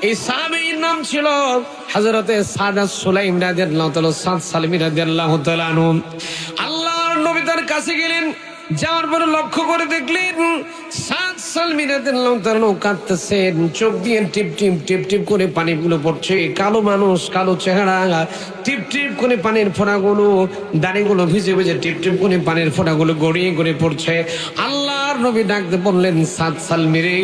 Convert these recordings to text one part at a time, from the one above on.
এই সাহাবীর নাম ছিল হযরতে সাদাত সুলাইম রাদিয়াল্লাহু তাআলা সাদ সালমি রাদিয়াল্লাহু তাআলা আনহু। আল্লাহর নবী তার কাছে গেলেন, যাওয়ার পরে লক্ষ্য করে দেখলেন সাদ সালমি রাদিয়াল্লাহু তাআলা কাঁদতেছেন, চোখ দিয়ে টিপ টিপ টিপ টিপ করে পানিগুলো পড়ছে। কালো মানুষ, কালো চেহারা, টিপ টিপ করে পানির ফোঁটাগুলো, দাড়িগুলো ভিজে ভিজে টিপ টিপ করে পানির ফোঁটাগুলো গড়িয়ে গড়িয়ে পড়ছে। আল্লাহর নবী ডাকতে বললেন, সাদ সালমি রে,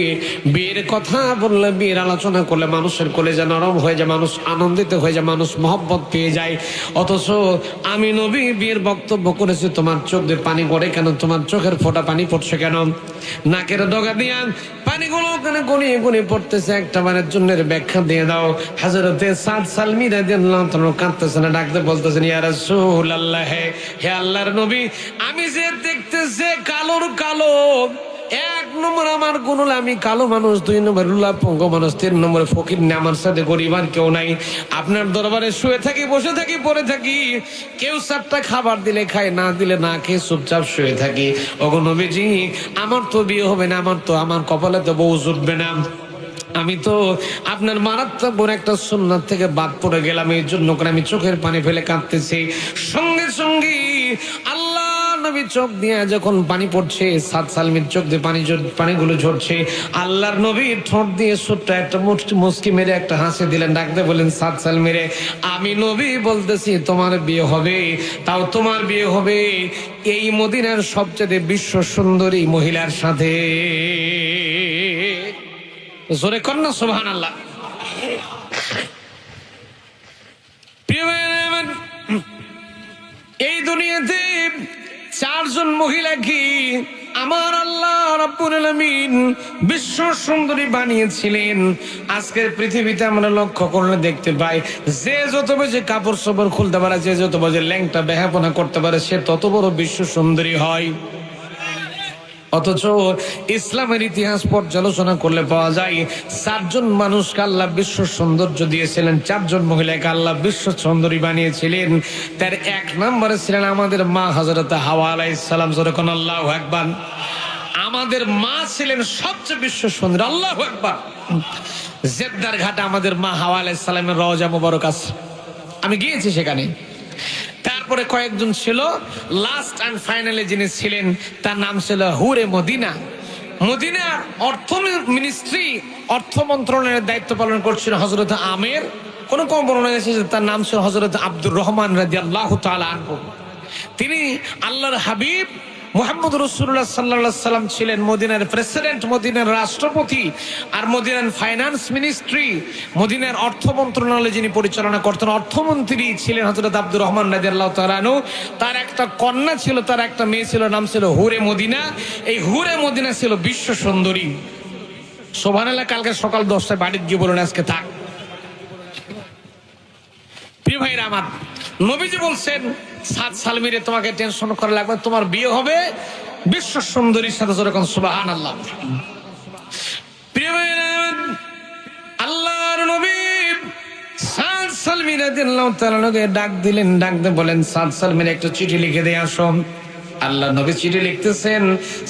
বিয়ের কথা বললে, বিয়ের আলোচনা করলে মানুষের কলেজা নরম হয়ে যায়, মানুষ আনন্দিত হয়ে যায়, মানুষ মহব্বত পেয়ে যায়। অথচ আমি নবী বিয়ের বক্তব্য করেছি, তোমার চোখ দিয়ে পানি পড়ে কেন? তোমার চোখের ফোঁটা পানি পড়ছে কেন? নাকের ডগা দিয়া পানিগুলো ওখানে গড়িয়ে গড়িয়ে পড়তেছে, একটা বারের জন্য ব্যাখ্যা দিয়ে দাও। হযরতে সাদ সালমি রাদিয়াল্লাহু তাআলা কাঁদতেছেন, ডাকতে বলতেছেন, ইয়া রাসূলুল্লাহ, হে আল্লাহর নবী, আমি যে দেখতেছে কালোর কালো, এক নম্বর আমার গুণ হলো আমি কালো মানুষ, দুই নম্বর লুলাপঙ্গ মানুষ, তিন নম্বরে ফকির না, আমার সাথে গরিব আর কেউ নাই। আপনার দরবারে শুয়ে থাকি, বসে থাকি, পড়ে থাকি, কেউ চারটা খাবার দিলে খাই, না দিলে না খেয়ে চুপচাপ শুয়ে থাকি। ওগো নবীজি, আমার তো বিয়ে হবে না, আমার কপালে তো বউ জুটবে না, আমি তো আপনার মারাত্মক বড় একটা সুন্নাত থেকে বাদ পড়ে গেলাম, এই জন্য করে আমি চোখের পানি ফেলে কাঁদতেছি। সঙ্গে সঙ্গে আল্লাহ নবী চোখ দিয়ে যখন পানি পড়ছে, সাদ সালমির চোখ দিয়ে পানিগুলো ঝরছে, আল্লাহর নবী ঠোঁট দিয়ে ছোট্ট একটা মুস্কি মেরে একটা হাসি দিলেন, ডাকতে বলেন, সাদ সালমি রে, আমি নবী বলতেছি তোমার বিয়ে হবে, তাও তোমার বিয়ে হবে এই মদিনার সবচেয়ে বিশ্ব সুন্দরী মহিলার সাথে। জোরে কন্যা সুবহানাল্লাহ। এই দুনিয়াতে চারজন মহিলা কি আমার আল্লাহ রাব্বুল আলামিন বিশ্ব সুন্দরী বানিয়েছিলেন। আজকের পৃথিবীতে আমরা লক্ষ্য করলে দেখতে পাই, যে যত বেশি কাপড় চোপড় খুলতে পারে, যে যত বেশি ল্যাংটা বেহাপনা করতে পারে, সে তত বড় বিশ্ব সুন্দরী হয়। অথচ ইসলামের ইতিহাস পর্যালোচনা করলে পাওয়া যায়, চারজন মানুষকে আল্লাহ বিশ্ব সৌন্দর্য দিয়েছিলেন, চারজন মহিলাকে আল্লাহ বিশ্ব সুন্দরী বানিয়েছিলেন। তার এক নম্বরে ছিলেন আমাদের মা হযরত হাওয়া আলাইহিস সালাম। যখন আল্লাহু আকবার, আমাদের মা ছিলেন সবচেয়ে বিশ্ব সুন্দরী। আল্লাহু আকবার। জেদ্দার ঘাটে আমাদের মা হাওয়া আলাইহিস সালামের রওজা মুবারক আছে, আমি গিয়েছি সেখানে। তারপরে কয়েকজন ছিল, লাস্ট এন্ড ফাইনালে যিনি ছিলেন তার নাম ছিল হুরে মদিনা। মদিনার অর্থ মিনিস্ট্রি, অর্থ মন্ত্রণালয়ের দায়িত্ব পালন করছিল হযরত আমের। কোন কোন বর্ণনায় এসেছে তার নাম ছিল হযরত আব্দুর রহমান রাদিয়াল্লাহু তাআলা আনহু। তিনি আল্লাহর হাবিব মুহাম্মদ রাসূলুল্লাহ সাল্লাল্লাহু আলাইহি সাল্লাম ছিলেন মদিনার প্রেসিডেন্ট, মদিনার রাষ্ট্রপতি, আর মদিনার ফাইন্যান্স মিনিস্ট্রি, মদিনার অর্থ মন্ত্রণালয় যিনি পরিচালনা করতেন, অর্থমন্ত্রী ছিলেন হযরত আব্দুর রহমান রাদিয়াল্লাহু তাআলা আনহু। তার একটা কন্যা ছিল, তার একটা মেয়ে ছিল, নাম ছিল হুরে মদিনা। এই হুরে মদিনা ছিল বিশ্ব সুন্দরী। সুবহানাল্লাহ। কালকে সকাল 10টায় বাড়িতে গিয়ে বলুন আজকে থাক। প্রিয় ভাইরা আমার, নবীজি বলছেন, সাদ সালমিরে তোমাকে টেনশন করা লাগবে, তোমার বিয়ে হবে বিশ্ব সুন্দরীর সাথে। যেরকম সুবহানাল্লাহ। প্রিয় ভাইরা, আল্লাহর নবী সাদ সালমি রাদিয়াল্লাহু তাআলাকে ডাক দিলেন, ডাকতে বলেন, সাদ সালমির একটা চিঠি লিখে দিয়ে আসো। আল্লাহ নবী চিঠি লিখতেছেন,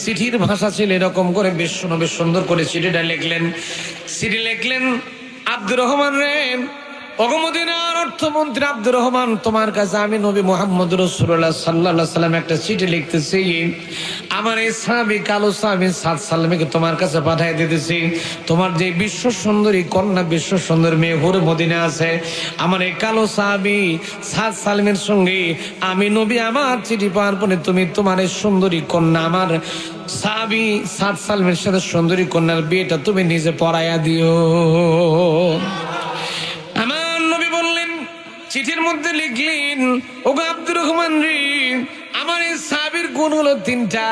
চিঠির ভাষা ছিল এরকম করে, বিশ্ব নবী সুন্দর করে চিঠিটা লিখলেন। চিঠি লিখলেন, আব্দুর রহমান রে, ওগো মদিনার অর্থমন্ত্রী আব্দুর রহমান, তোমার কাছে আমি নবী মুহাম্মদ রাসূলুল্লাহ সাল্লাল্লাহু আলাইহি সাল্লাম একটা চিঠি লিখতেছি। আমার এই সাহাবী, কালো সাহাবী সাদ সালমিকে তোমার কাছে পাঠিয়ে দিতেছি। তোমার যে বিশ্ব সুন্দরী কন্যা, বিশ্ব সুন্দরী মেয়ে হুরে মদিনা আছে, আমার এই কালো সাহাবী সাদ সালমের সঙ্গে আমি নবী আমার চিঠি পাওয়ার পরে তুমি তোমার এই সুন্দরী কন্যা, আমার সাহাবী সাদ সালমের সাথে সুন্দরী কন্যার বিয়েটা তুমি নিজে পড়াইয়া দিও। চিঠির মধ্যে লিখলেন, ওগো আব্দুর রহমান রে, আমার এই সাহাবীর গুণ হলো তিনটা।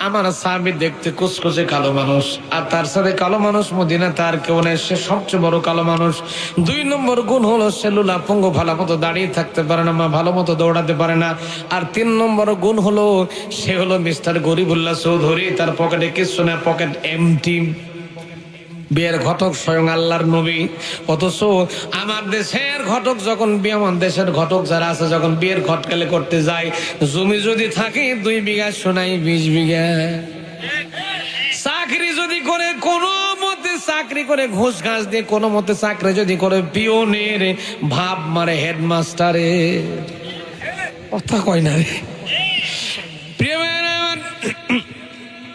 আমার সাহাবী দেখতে কুচকুচে কালো মানুষ, আর তার সাথে কালো মানুষ মদিনা তার কেউ নেই, সে সবচেয়ে বড় কালো মানুষ। 2 নম্বর গুণ হলো সে লুলাপঙ্গ, ভালো মতো দাঁড়িয়ে থাকতে পারে না, ভালো মতো দৌড়াতে পারে না। আর 3 নম্বর গুণ হলো সে হলো মিস্টার গরিবুল্লাহ চৌধুরী, তার পকেটে কিছু না, পকেট এমটি। বিয়ের ঘটক স্বয়ং আল্লাহর নবী। অথচ আমার দেশের ঘটক যখন আমার দেশের ঘটক যারা আছে, যখন বিয়ের ঘটকালে করতে যায়, জমি যদি থাকে 2 বিঘা, শোনাই 20 বিঘা। চাকরি যদি করে, কোন মতে চাকরি চাকরি করে ঘুষ ঘাস দিয়ে কোনো মতে চাকরি যদি করে পিওনের ভাব মারে হেডমাস্টারে, কথা কয় না রে। প্রিয়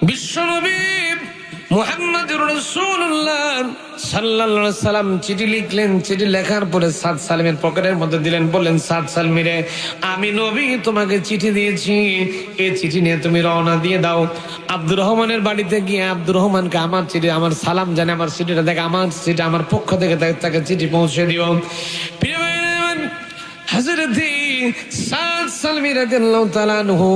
বিশ্বনবী মুহাম্মদুর রাসূলুল্লাহ সাল্লাল্লাহু আলাইহি সাল্লাম চিঠি লিখলেন। চিঠি লেখার পরে সাদ সালিমের পকেটের মধ্যে দিলেন, বললেন সাদ সালমিরে, আমি নবী তোমাকে চিঠি দিয়েছি, এই চিঠি নিয়ে তুমি রওনা দিয়ে দাও। আব্দুর রহমানের বাড়িতে গিয়ে আব্দুর রহমানকে আমার চিঠি, আমার সালাম জানে, আমার চিঠিটা দেখে, আমার চিঠি আমার পক্ষ থেকে তাকে চিঠি পৌঁছে দিও। প্রিয় হযরত সাদ সালমি রাদিয়াল্লাহু তাআলা আনহু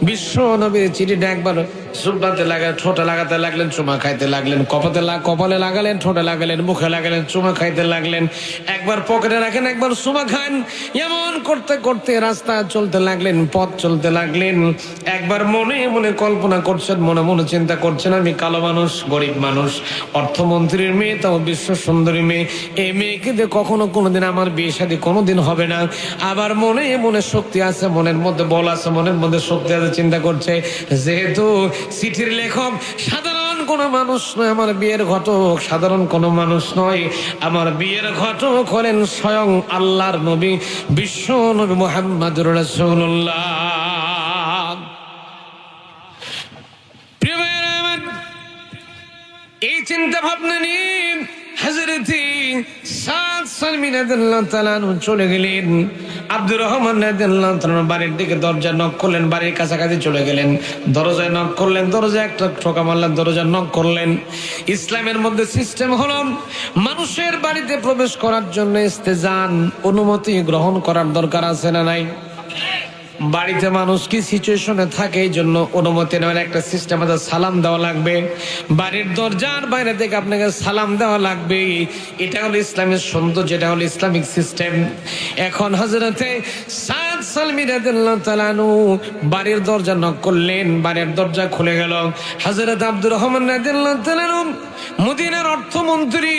বিশ্ব নবীর চিঠিটা একবার সুবহাতে লাগা, ঠোঁটে লাগাতে লাগলেন, চুমা খাইতে লাগলেন, কপালে লাগালেন, ঠোঁটে লাগালেন, মুখে লাগালেন, চুমা খাইতে লাগলেন। একবার পকেটে রাখেন, একবার চুমা খান, এমন করতে করতে রাস্তা চলতে লাগলেন, পথ চলতে লাগলেন। একবার মনে মনে কল্পনা করছেন, মনে মনে চিন্তা করছেন, আমি কালো মানুষ, গরিব মানুষ, অর্থমন্ত্রীর মেয়ে, তাও বিশ্ব সুন্দরী মেয়ে, এই মেয়েকে দিয়ে কখনো কোনোদিন আমার বিয়ে শাদী কোনোদিন হবে না। আবার মনে মনে শক্তি আছে, মনের মধ্যে বল আছে, মনের মধ্যে শক্তি আছে, চিন্তা করছে যেহেতু চিঠির লেখক সাধারণ কোন মানুষ নয়, আমার বিয়ের ঘটক সাধারণ কোন মানুষ নয়, আমার বিয়ের ঘটক হলেন স্বয়ং আল্লাহর নবী বিশ্ব নবী মুহাম্মদুর রাসূলুল্লাহ। প্রিয় ভাইয়েরা আমার, এই চিন্তা ভাবনা নিয়ে হযরত সাদ সালমি রাদিয়াল্লাহু তাআলা আনহু চলে গেলেন। আব্দুর রহমান রাদিয়াল্লাহু তাআলা বাড়ির দিকে দরজা নক করলেন, বাড়ির কাছাকাছি চলে গেলেন, দরজায় নক করলেন, দরজা একটা ঠোকা মারলেন, দরজা নক করলেন। ইসলামের মধ্যে সিস্টেম হলো মানুষের বাড়িতে প্রবেশ করার জন্য ইস্তেজান, অনুমতি গ্রহণ করার দরকার আছে না নাই? বাড়িতে মানুষ কি সিচুয়েশনে থাকে, এই জন্য অনুমতি নেওয়ার একটা সিস্টেম আছে, সালাম দেওয়া লাগবে, বাড়ির দরজার বাইরে থেকে আপনাকে সালাম দেওয়া লাগবে। এটা হলো ইসলামের সৌন্দর্য, যেটা হলো ইসলামিক সিস্টেম। এখন হযরতে সাদ সালমি রাদিয়াল্লাহু তাআলা আনহু বাড়ির দরজা নক করলেন, বাড়ির দরজা খুলে গেল। হযরত আব্দুর রহমান রাদিয়াল্লাহু তাআলা আনহু মদিনার অর্থমন্ত্রী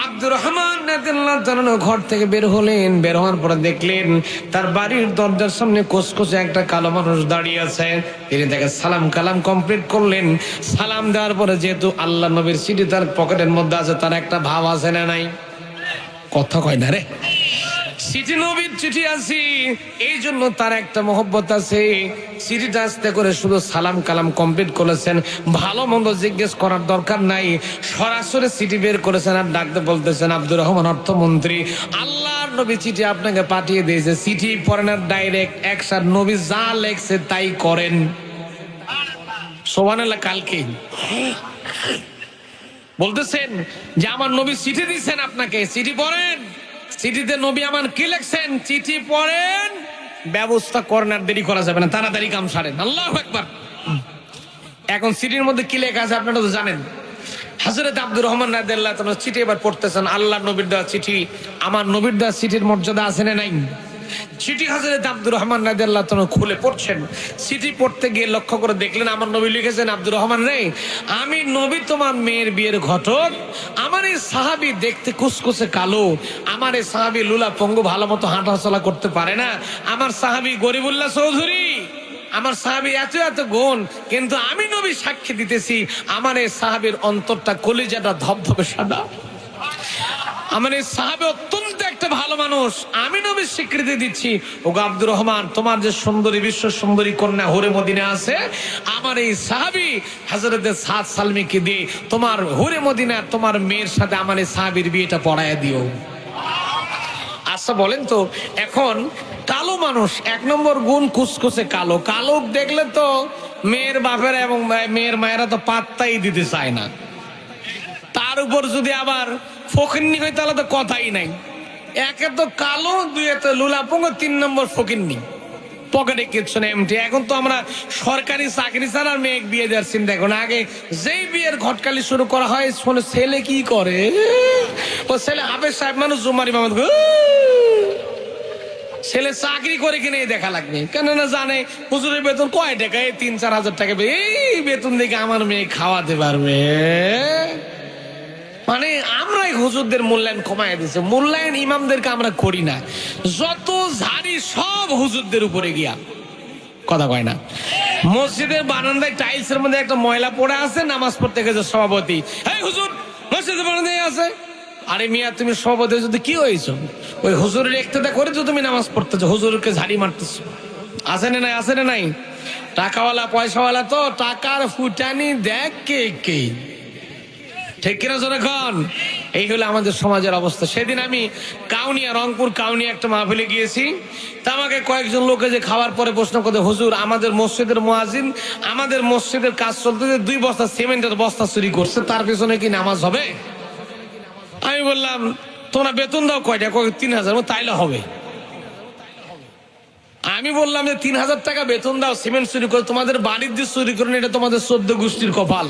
আব্দুর রহমান রাদিয়াল্লাহু তাআলা ঘর থেকে বের হলেন। বের হওয়ার পরে দেখলেন তার বাড়ির দরজার সামনে কোসকোসে একটা কালো মানুষ দাঁড়িয়ে আছে। তিনি তাকে সালাম কালাম কমপ্লিট করলেন। সালাম দেওয়ার পরে যেহেতু আল্লাহ নবীর চিঠি তার পকেটের মধ্যে আছে, তার একটা ভাব আছে না নাই? কথা কয় না রে। চিঠি নবীর চিঠি আছে, এই জন্য তার একটা মহব্বত আছে। চিঠিটা আস্তে করে শুধু সালাম কালাম কমপ্লিট করেছেন, ভালো মন্দ জিজ্ঞেস করার দরকার নাই, সরাসরি চিঠি বের করেছেন আর ডাকতে বলতেছেন, আব্দুর রহমান অর্থমন্ত্রী, আল্লাহর নবী চিঠি আপনাকে পাঠিয়ে দিয়েছে, চিঠি পড়েন আর ডাইরেক্ট একসাথে নবী যা লেখছে তাই করেন। সুবহানাল্লাহ। কালকে বলতেছেন যে আমার নবী চিঠি দিয়েছেন আপনাকে, চিঠি পড়েন, চিঠিতে নবী আমার কি লেখছেন চিঠি পড়েন, ব্যবস্থা করেন, আর দেরি করা যাবে না, তাড়াতাড়ি কাম সারেন। আল্লাহু আকবার। এখন চিঠির মধ্যে কি লেখা আছে আপনারা তো জানেন। হযরত আব্দুর রহমান রাদিয়াল্লাহু তাআলা চিঠি এবার পড়তেছেন, আল্লাহর নবীর দেওয়া চিঠি। আমার নবীর দেওয়া চিঠির মর্যাদা আছে না নাই? চিঠি হযরত আব্দুর রহমান রাদিয়াল্লাহু তাআলা খুলে পড়ছেন। চিঠি পড়তে গিয়ে লক্ষ্য করে দেখলেন আমার নবী লিখেছেন, আব্দুর রহমান রে, আমি নবী তোমার মেয়ের বিয়ের ঘটক, আমার এই সাহাবী দেখতে কুচকুচে কালো, আমার এই সাহাবী লুলা পঙ্গু, ভালো মতো হাঁটাচলা করতে পারে না, আমার সাহাবী গরিবুল্লাহ চৌধুরী, আমার সাহাবী এত এত গুণ, কিন্তু আমি নবী সাক্ষী দিতেছি আমার এই সাহাবীর অন্তরটা, কলিজাটা ধবধবে সাদা, আমার এই সাহাবী অত্যন্ত একটা ভালো মানুষ, আমি নবীর স্বীকৃতি দিচ্ছি। ওগো আব্দুর রহমান, তোমার যে সুন্দরী বিশ্ব সুন্দরী কন্যা হুরে মদিনা আছে, আমার এই সাহাবী হযরত সাদ সালমিকে দিয়ে তোমার হুরে মদিনা তোমার মেয়ের সাথে আমার এই সাহাবীর বিয়েটা পড়ায় দিও। আচ্ছা বলেন তো, এখন কালো মানুষ এক নম্বর গুণ কুচকুচে কালো, কালো দেখলে তো মেয়ের বাপেরা এবং মেয়ের মায়েরা তো পাত্তাই দিতে চায় না, তার উপর যদি আবার ফকিন্নি হয় তাহলে তো কথাই নাই। একে তো কালো, দুই তো লুলাপঙ্গ, তিন নম্বর ফকিন্নি, পকেটে কিচ্ছু নেই, এমটি। এখন তো আমরা সরকারি চাকরি ছাড়া মেয়ে বিয়ে দেওয়ার চিন্তা করি না। আগে যেই বিয়ের ঘটকালি শুরু করা হয়, শোনে ছেলে কি করে, ও ছেলে হাফেজ সাহেব মানুষ, জুমারি মামাদ, ছেলে চাকরি করে কিনে দেখা লাগবে, কেন না জানে হুজুরের বেতন কয় টাকা, এই ৩-৪ হাজার টাকা, এই বেতন দেখে আমার মেয়ে খাওয়াতে পারবে। মানে আমরাই হুজুরদের মূল্যায়ন কমায় দিচ্ছে, মূল্যায়ন ইমামদেরকে আমরা করি না, যত ঝাড়ি সব হুজুরদের উপরে গিয়া। কথা কয় না। মসজিদের বারান্দায় টাইলসের মধ্যে একটা ময়লা পড়ে আছে, নামাজ পড়তে গেছে সভাপতি, এই হুজুর মসজিদে পড়ে আছে। আরে মিয়া, তুমি সভাপতি যদি কি হয়েছো? ওই হুজুরের ইক্তেদা করে তো তুমি নামাজ পড়তেছো, হুজুরকে ঝাড়ি মারতেছো। আছে না নাই? আছে না নাই? টাকাওয়ালা পয়সাওয়ালা তো টাকার ফুটানি দেখ কে কে, ঠিক কিনা যখন? এই হলো আমাদের সমাজের অবস্থা। সেদিন আমি কাউনিয়া, রংপুর কাউনিয়া একটা মাহফিলে গিয়েছি। তা আমাকে কয়েকজন লোকে যে খাওয়ার পরে প্রশ্ন করতে, হুজুর আমাদের মসজিদের মুয়াজ্জিন আমাদের মসজিদের কাজ চলতে 2 বস্তা সিমেন্টের বস্তা চুরি করছে, তার পেছনে কি নামাজ হবে? আমি বললাম, তোমরা বেতন দাও কয়টা? 3000। তাইলে হবে। আমি বললাম যে 3000 টাকা বেতন দাও, সিমেন্ট চুরি করে, তোমাদের বাড়ির দিয়ে চুরি করেন, এটা তোমাদের 14 গোষ্ঠীর কপাল।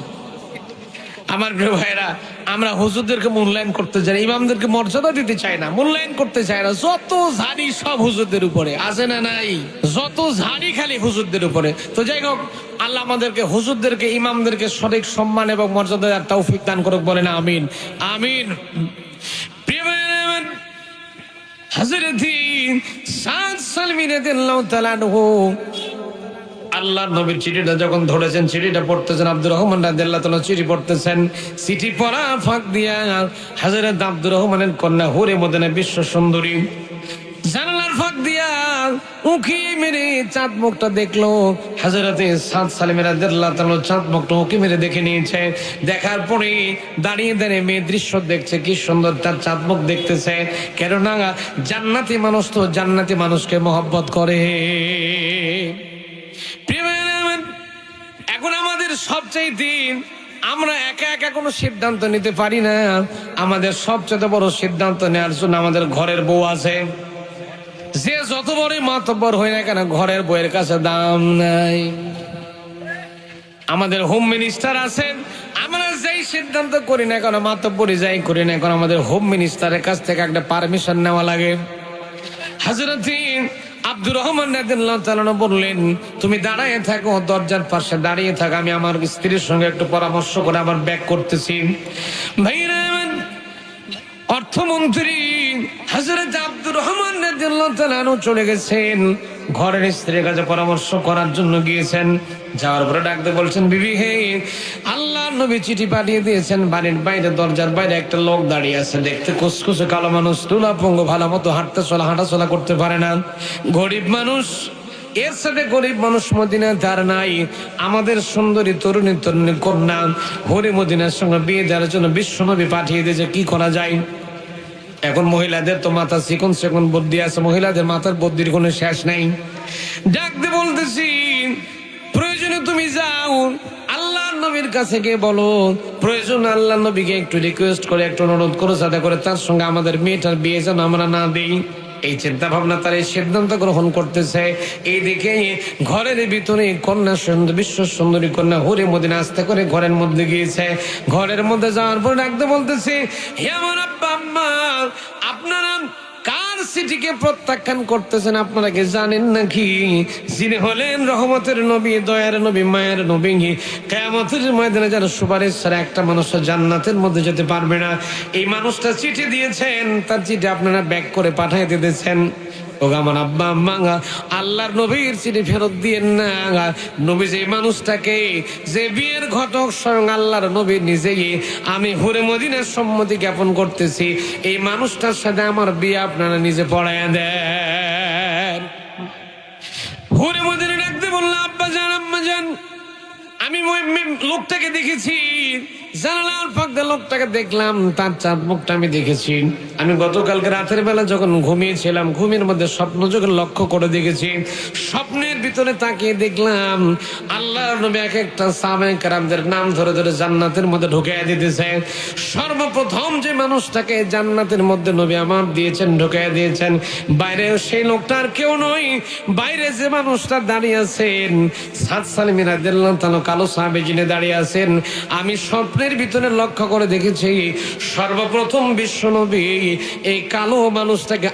আমার প্রিয় ভাইরা, আমরা হুজুরদেরকে মূল্যায়ন করতে চাই, ইমামদেরকে মর্যাদা দিতে চাই না, মূল্যায়ন করতে চাই না। যত ঝাড়ি সব হুজুরদের উপরে, আছে না নাই? যত ঝাড়ি খালি হুজুরদের উপরে। তো যাই হোক, আল্লাহ আমাদেরকে, হুজুরদেরকে, ইমামদেরকে সঠিক সম্মান এবং মর্যাদা আর তৌফিক দান করুক, বলেন আমিন। আমিন। প্রিয় ভাইরা, হযরত সাদ সালমী রাদিয়াল্লাহু তাআলা আনহু আল্লাহর নবীর চিঠিটা যখন ধরেছেন, চিঠিটা পড়তেছেন, আব্দুর রহমান রাদিয়াল্লাহু তাআলা চিঠি পড়তেছেন। চিঠি পড়া ফাঁক দিয়া হযরত আব্দুর রহমানের কন্যা হুরে মদিনা বিশ্ব সুন্দরী জানালার ফাঁক দিয়া উঁকি মেরে চাঁদ মুখটা দেখলো। হযরত সাদ সালমী রাদিয়াল্লাহু তাআলা চাঁদ মুখটা উঁকি মেরে দেখে নিয়েছে। দেখার পরে দাঁড়িয়ে দাঁড়িয়ে মেয়ে দৃশ্য দেখছে, কি সুন্দর তার চাঁদ মুখ দেখতেছে। কেননা জান্নাতি মানুষ তো জান্নাতি মানুষকে মহব্বত করে। এখন আমাদের সবচাইতে, আমরা একা একা কোনো সিদ্ধান্ত নিতে পারি না। আমাদের সবচেয়ে বড় সিদ্ধান্ত নেওয়ার জন্য আমাদের ঘরের বউ আছে। যে যত বড়ই মাতব্বর হয় না কেন, ঘরের বউয়ের কাছে দাম নাই। আমাদের হোম মিনিস্টার আছেন, আমরা যেই সিদ্ধান্ত করি না কেন, মাতব্বরি যাই করি না কেন, আমাদের হোম মিনিস্টারের কাছ থেকে একটা পারমিশন নেওয়া লাগে। হযরত আব্দুর রহমান রাদিয়াল্লাহু তাআলা বললেন, তুমি দাঁড়িয়ে থাকো, দরজার পাশে দাঁড়িয়ে থাকো, আমি আমার স্ত্রীর সঙ্গে একটু পরামর্শ করে আমার ব্যাগ করতেছি। ভাইরা, অর্থমন্ত্রী হযরত আব্দুর রহমান রাদিয়াল্লাহু তাআলা চলে গেছেন, ঘরের স্ত্রীর কাছে পরামর্শ করার জন্য গিয়েছেন। যাওয়ার পরে ডাকতে বলছেন, বিবি হে, আল্লাহর নবী চিঠি পাঠিয়ে দিয়েছেন। বাড়ির বাইরে, দরজার বাইরে একটা লোক দাঁড়িয়ে আছে, দেখতে কুচকুচে কালো মানুষ, তুলাপঙ্গ, ভালো মতো হাঁটাচলা করতে পারে না, গরিব মানুষ। এর সাথে গরিব মানুষ মদিনা তার নাই। আমাদের সুন্দরী তরুণী কন্যা হরি মদিনার সঙ্গে বিয়ে দেওয়ার জন্য বিশ্বনবী পাঠিয়ে দিয়েছে, কি করা যায়? এখন মহিলাদের তো মাথা চিকন চিকন বুদ্ধি আছে, মহিলাদের মাথার বুদ্ধির কোনো শেষ নাই। ডাকতে বলতেছি, প্রয়োজনে তুমি যাও আল্লাহর নবীর কাছে গিয়ে বলো, প্রয়োজন আল্লাহর নবীকে একটু রিকোয়েস্ট করে, একটু অনুরোধ করো, যাতে করে তার সঙ্গে আমাদের মেয়েটার বিয়ে যেন আমরা না দিই। এই চিন্তা ভাবনা, তার এই সিদ্ধান্ত গ্রহণ করতেছে। এইদিকে ঘরের ভিতরে কন্যা সুন্দর, বিশ্ব সুন্দরী কন্যা হুরে মদিনা আস্তে করে ঘরের মধ্যে গিয়েছে। ঘরের মধ্যে যাওয়ার পর ডাকতে বলতেছে, হে আমার আব্বা আম্মা, আপনারা কার চিঠিকে প্রত্যাখ্যান করতেছেন আপনারা কি জানেন নাকি? যিনি হলেন রহমতের নবী, দয়ার নবী, মায়ের নবী, কিয়ামতের ময়দানে যার সুপারিশ ছাড়া একটা মানুষ জান্নাতের মধ্যে যেতে পারবে না, এই মানুষটা চিঠি দিয়েছেন, তার চিঠি আপনারা ব্যাক করে পাঠিয়ে দিতেছেন। ও আমার আব্বা আম্মা, আল্লাহর নবীর চিঠি ফেরত দিয়েন না। নবী যে মানুষটাকে, যে বিয়ের ঘটক স্বয়ং আল্লাহর নবী নিজেই, আমি হুরে মদিনার সম্মতি জ্ঞাপন করতেছি, এই মানুষটার সাথে আমার বিয়ে আপনারা নিজে পড়াইয়া দেন। হুরে মদিনা ডাকতে বলল, আব্বা জান, আম্মা জান, আমি লোকটাকে দেখেছি, জানালার ফাঁক দিয়ে লোকটাকে দেখলাম, তার চাঁদ মুখটা আমি দেখেছি। আমি গতকালকে রাতের বেলা যখন ঘুমিয়েছিলাম, ঘুমের মধ্যে স্বপ্ন যখন লক্ষ্য করে দেখেছি, স্বপ্নের ভিতরে তাকিয়ে দেখলাম আল্লাহর নবী এক একটা সাহাবায়ে কেরামদের নাম ধরে ধরে জান্নাতের মধ্যে ঢুকাইয়া দিতেছে। সর্বপ্রথম যে মানুষটাকে জান্নাতের মধ্যে নবী আমার দিয়েছেন, ঢুকাইয়া দিয়েছেন, বাইরে সেই লোকটার কেউ নয়, বাইরে যে মানুষটা দাঁড়িয়ে আছেন, সাদ সালমী রাদিয়াল্লাহু তাআলা কালো সাহাবী যিনি দাঁড়িয়ে আছেন, আমি স্বপ্নের ভিতরে লক্ষ্য করে দেখেছি সর্বপ্রথম বিশ্বনবী এই কালো মানুষটাকে